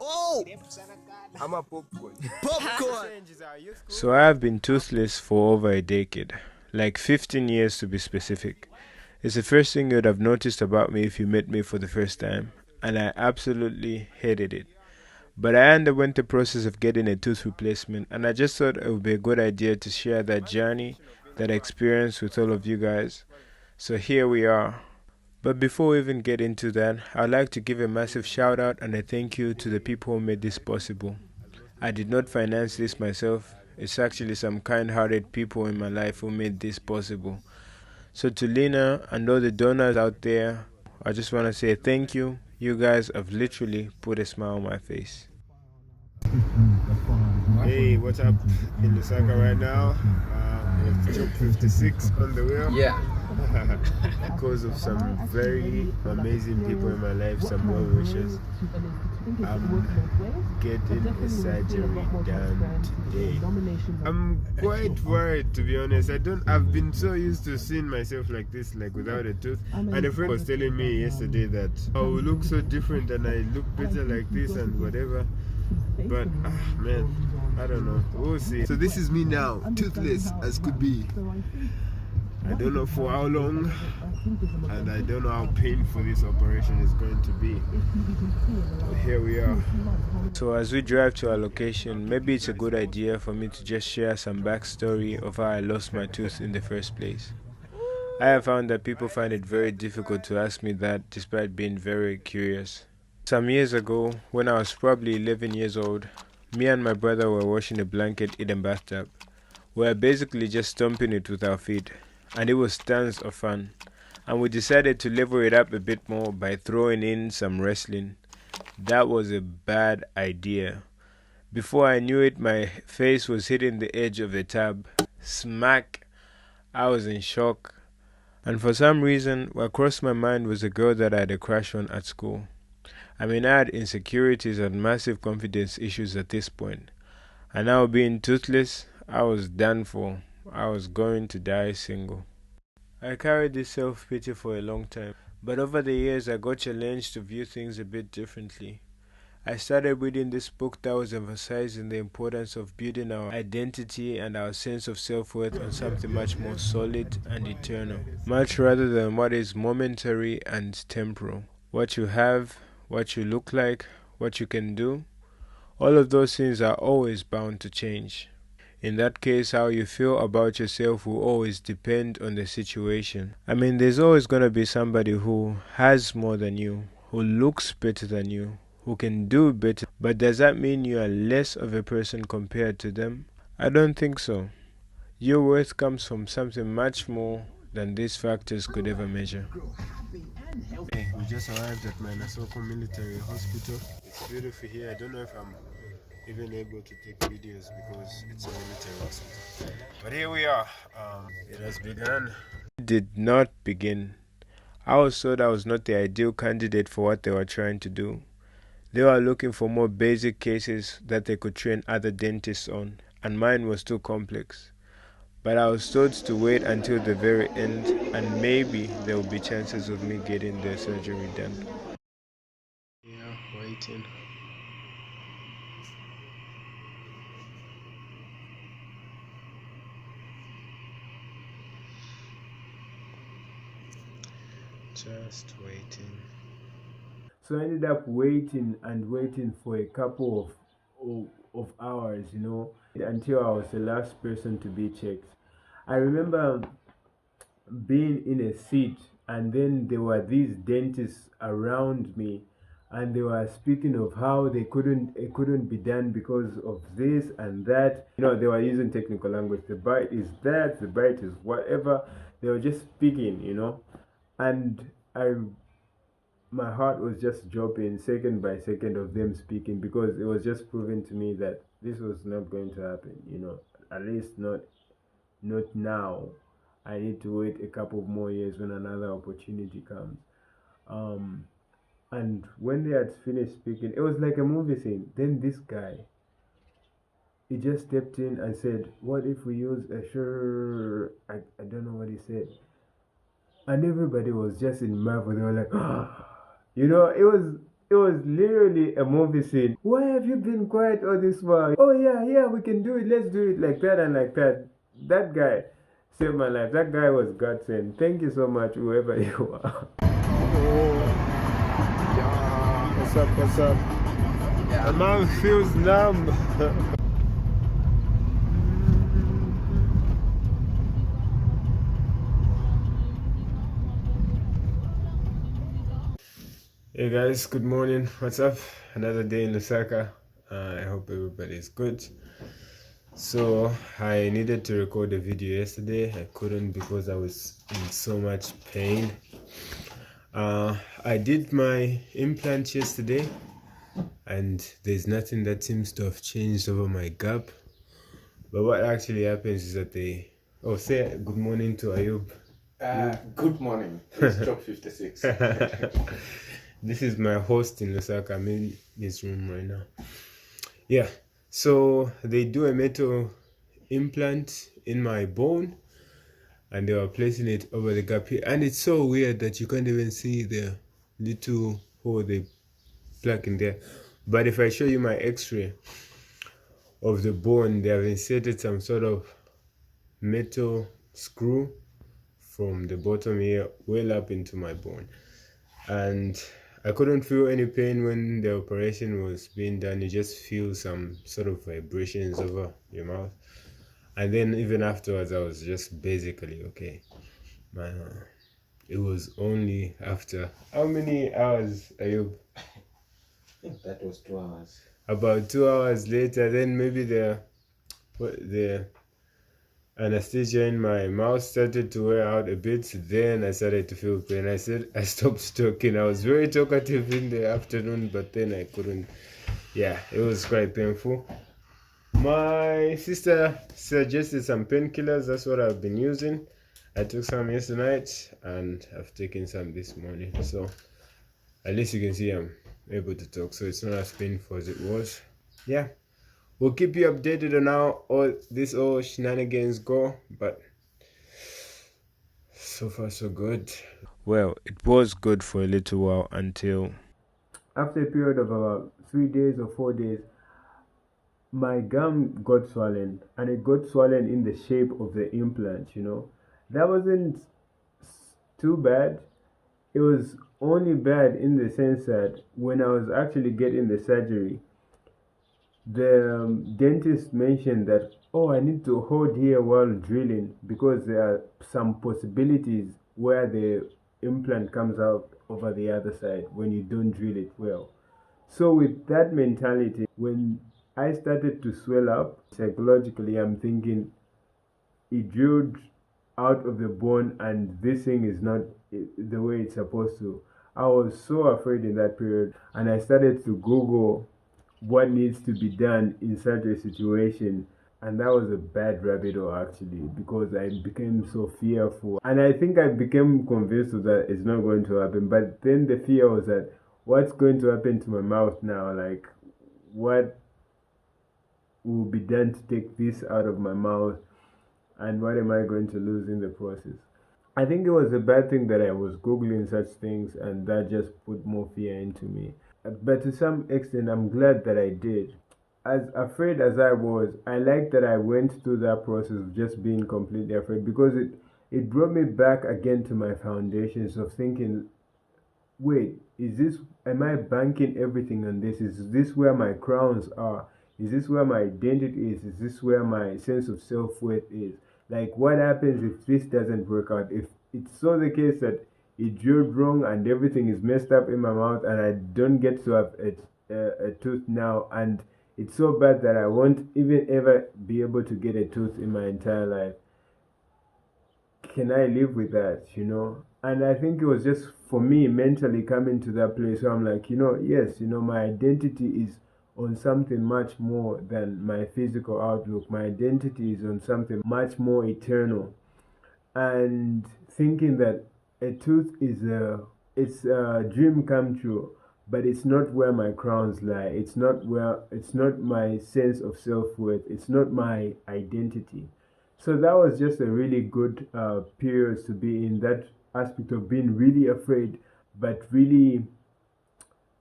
Oh! I'm a popcorn. Popcorn! So I have been toothless for over a decade, like 15 years to be specific. It's the first thing you'd have noticed about me if you met me for the first time, and I absolutely hated it. But I underwent the process of getting a tooth replacement, and I just thought it would be a good idea to share that journey, that experience with all of you guys. So here we are. But before we even get into that, I'd like to give a massive shout out and a thank you to the people who made this possible. I did not finance this myself. It's actually some kind hearted people in my life who made this possible. So to Lena and all the donors out there, I just want to say thank you. You guys have literally put a smile on my face. Hey, what's up in Lusaka right now? It's Job 56 on the wheel. Yeah. Because of some very amazing people in my life, some well wishers, I'm getting a surgery done today. I'm quite worried, to be honest. I've been so used to seeing myself like this, like without a tooth. And a friend was telling me yesterday that I will look so different and I look better like this and whatever. But man, I don't know. We'll see. So this is me now, toothless as could be. I don't know for how long, and I don't know how painful this operation is going to be. But here we are. So as we drive to our location, maybe it's a good idea for me to just share some backstory of how I lost my tooth in the first place. I have found that people find it very difficult to ask me that despite being very curious. Some years ago, when I was probably 11 years old, me and my brother were washing a blanket in a bathtub. We were basically just stomping it with our feet, and it was tons of fun. And we decided to level it up a bit more by throwing in some wrestling. That was a bad idea. Before I knew it, my face was hitting the edge of the tub. Smack! I was in shock. And for some reason, what crossed my mind was a girl that I had a crush on at school. I mean, I had insecurities and massive confidence issues at this point. And now being toothless, I was done for. I was going to die single. I carried this self-pity for a long time, but over the years I got challenged to view things a bit differently. I started reading this book that was emphasizing the importance of building our identity and our sense of self-worth on something much more solid and eternal, much rather than what is momentary and temporal. What you have, what you look like, what you can do, all of those things are always bound to change. In that case, how you feel about yourself will always depend on the situation. I mean, there's always going to be somebody who has more than you, who looks better than you, who can do better. But does that mean you are less of a person compared to them? I don't think so. Your worth comes from something much more than these factors could ever measure. Hey, we just arrived at my Nasoko Military Hospital. It's beautiful here. I don't know if I'm even able to take videos because it's a military hospital. But here we are. It has begun. It did not begin. I was told I was not the ideal candidate for what they were trying to do. They were looking for more basic cases that they could train other dentists on, and mine was too complex. But I was told to wait until the very end, and maybe there would be chances of me getting the surgery done. Yeah, waiting. Just waiting. So I ended up waiting and waiting for a couple of hours, until I was the last person to be checked. I remember being in a seat, and then there were these dentists around me, and they were speaking of how it couldn't be done because of this and that. They were using technical language. The bite is that, the bite is whatever. They were just speaking, and I my heart was just dropping second by second of them speaking, because it was just proving to me that this was not going to happen, at least not now. I need to wait a couple more years when another opportunity comes. And when they had finished speaking, it was like a movie scene. Then this guy, he just stepped in and said, "What if we use a sure?" I don't know what he said. And everybody was just in marvel. They were like, it was It was literally a movie scene. Why have you been quiet all this while? Oh yeah, yeah, we can do it. Let's do it like that and like that. That guy saved my life. That guy was godsend. Thank you so much, whoever you are. Oh, yeah. What's up? What's up? My mouth feels numb. Hey guys, good morning. What's up? Another day in Lusaka. I hope everybody's good. So I needed to record a video yesterday. I couldn't because I was in so much pain. I did my implant yesterday and there's nothing that seems to have changed over my gap. But what actually happens is that they... Oh, say good morning to Ayub. Good morning. It's job 56. This is my host in Lusaka. I'm in his room right now. Yeah, so they do a metal implant in my bone and they were placing it over the gap here. And it's so weird that you can't even see the little hole they plug in there. But if I show you my x-ray of the bone, they have inserted some sort of metal screw from the bottom here well up into my bone. And I couldn't feel any pain when the operation was being done. You just feel some sort of vibrations over your mouth. And then even afterwards, I was just basically okay. It was only after how many hours, Ayub? I think that was 2 hours. About 2 hours later, then maybe the anesthesia in my mouth started to wear out a bit. Then I started to feel pain. I said I stopped talking. I was very talkative in the afternoon, but then I couldn't. Yeah, it was quite painful. My sister suggested some painkillers. That's what I've been using. I took some yesterday night and I've taken some this morning. So at least you can see I'm able to talk. So it's not as painful as it was. Yeah. We'll keep you updated on how all shenanigans go, but so far so good. Well, it was good for a little while until after a period of about 3 days or 4 days, my gum got swollen, and it got swollen in the shape of the implant, That wasn't too bad. It was only bad in the sense that when I was actually getting the surgery, the dentist mentioned that, oh, I need to hold here while drilling because there are some possibilities where the implant comes out over the other side when you don't drill it well. So with that mentality, when I started to swell up, psychologically I'm thinking it drilled out of the bone and this thing is not the way it's supposed to. I was so afraid in that period, and I started to Google what needs to be done in such a situation, and that was a bad rabbit hole actually, because I became so fearful, and I think I became convinced that it's not going to happen. But then the fear was that what's going to happen to my mouth now, like what will be done to take this out of my mouth, and what am I going to lose in the process? I think it was a bad thing that I was Googling such things, and that just put more fear into me. But to some extent, I'm glad that I did. As afraid as I was, I like that I went through that process of just being completely afraid, because it brought me back again to my foundations of thinking, wait, am I banking everything on this? Is this where my crowns are? Is this where my identity is? Is this where my sense of self-worth is? Like, what happens if this doesn't work out? If it's so the case that it drilled wrong and everything is messed up in my mouth and I don't get to have a tooth now, and it's so bad that I won't even ever be able to get a tooth in my entire life, can I live with that, And I think it was just for me mentally coming to that place where I'm like, yes, my identity is on something much more than my physical outlook. My identity is on something much more eternal. And thinking that a tooth it's a dream come true, but it's not where my crowns lie. It's not my sense of self-worth. It's not my identity. So that was just a really good period to be in, that aspect of being really afraid, but really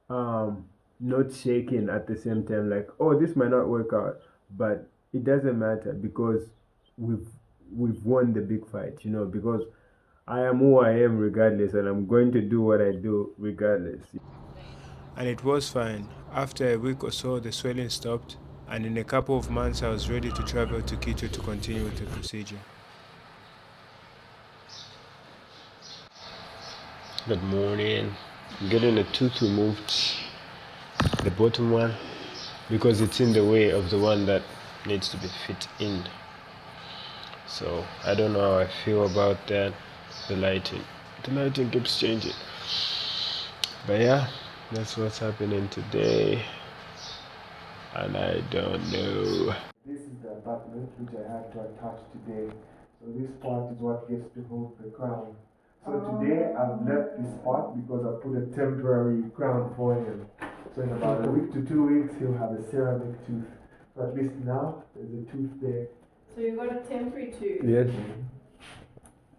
not shaking at the same time, like, oh, this might not work out, but it doesn't matter because we've won the big fight, you know, because I am who I am regardless, and I'm going to do what I do regardless. And it was fine. After a week or so, the swelling stopped, and in a couple of months, I was ready to travel to Quito to continue with the procedure. Good morning. I'm getting a tooth removed, the bottom one, because it's in the way of the one that needs to be fit in. So I don't know how I feel about that. The lighting keeps changing, but yeah, that's what's happening today, and I don't know. This is the apartment which I had to attach today. So this part is what gets to hold the crown. So today I've left this part because I put a temporary crown for him. So in about a week to 2 weeks he'll have a ceramic tooth. So at least now there's a tooth there. So you got a temporary tooth? Yes.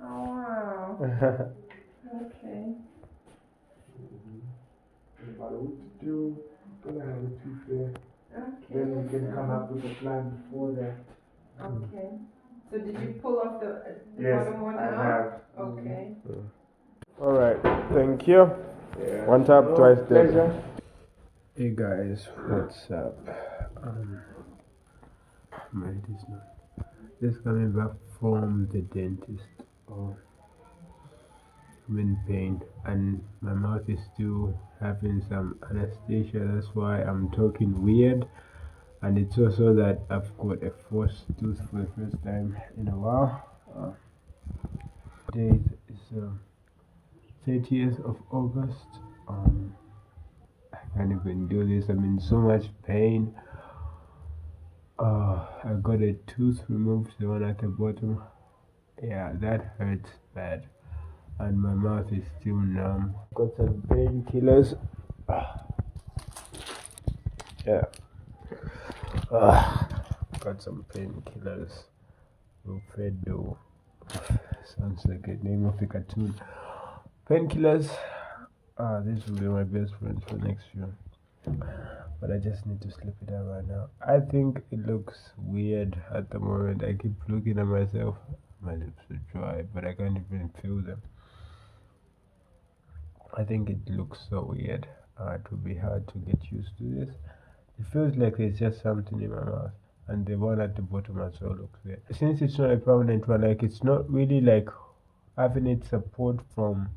Oh wow. Okay. In about a week to 2, gonna have a tooth there. Okay. Then we can come up with a plan before that. Okay. So did you pull off the Yes, bottom one I now? have. Okay. Alright, thank you. Yeah. One tap, twice pleasure. Hey guys, what's up? It is not. Just coming back from the dentist. Oh, I'm in pain, and my mouth is still having some anesthesia. That's why I'm talking weird. And it's also that I've got a false tooth for the first time in a while. Today is 30th of August. I can't even do this. I'm in so much pain. I got a tooth removed, the one at the bottom. Yeah, that hurts bad. And my mouth is still numb. Got some painkillers. Yeah. Got some painkillers. Rufedo. Sounds like a name of a cartoon. Painkillers. This will be my best friend for next year. But I just need to slip it out right now. I think it looks weird at the moment. I keep looking at myself. My lips are dry, but I can't even feel them. I think it looks so weird. It will be hard to get used to this. It feels like there's just something in my mouth, and the one at the bottom as well looks weird. Since it's not a permanent one, like it's not really like having it support from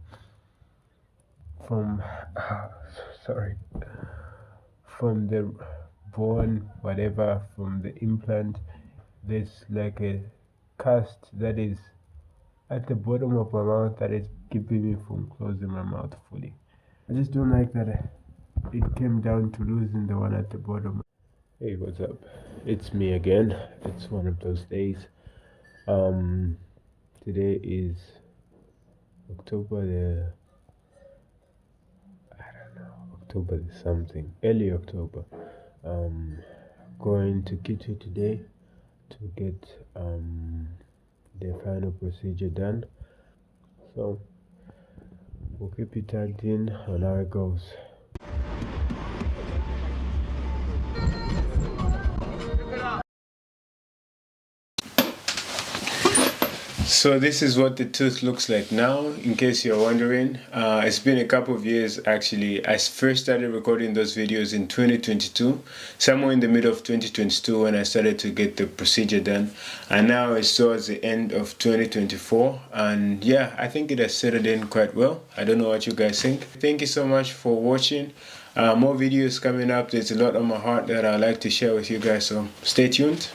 the bone, whatever, from the implant. There's like a cast that is at the bottom of my mouth that is keeping me from closing my mouth fully. I just don't like that it came down to losing the one at the bottom. Hey, what's up? It's me again. It's one of those days. Today is October something, early October. Going to Quito today to get the final procedure done. So we'll keep you tagged in on how it goes. So this is what the tooth looks like now, in case you're wondering. It's been a couple of years actually. I first started recording those videos in 2022, somewhere in the middle of 2022 when I started to get the procedure done. And now it's towards the end of 2024. And yeah, I think it has settled in quite well. I don't know what you guys think. Thank you so much for watching. More videos coming up. There's a lot on my heart that I'd like to share with you guys, so stay tuned.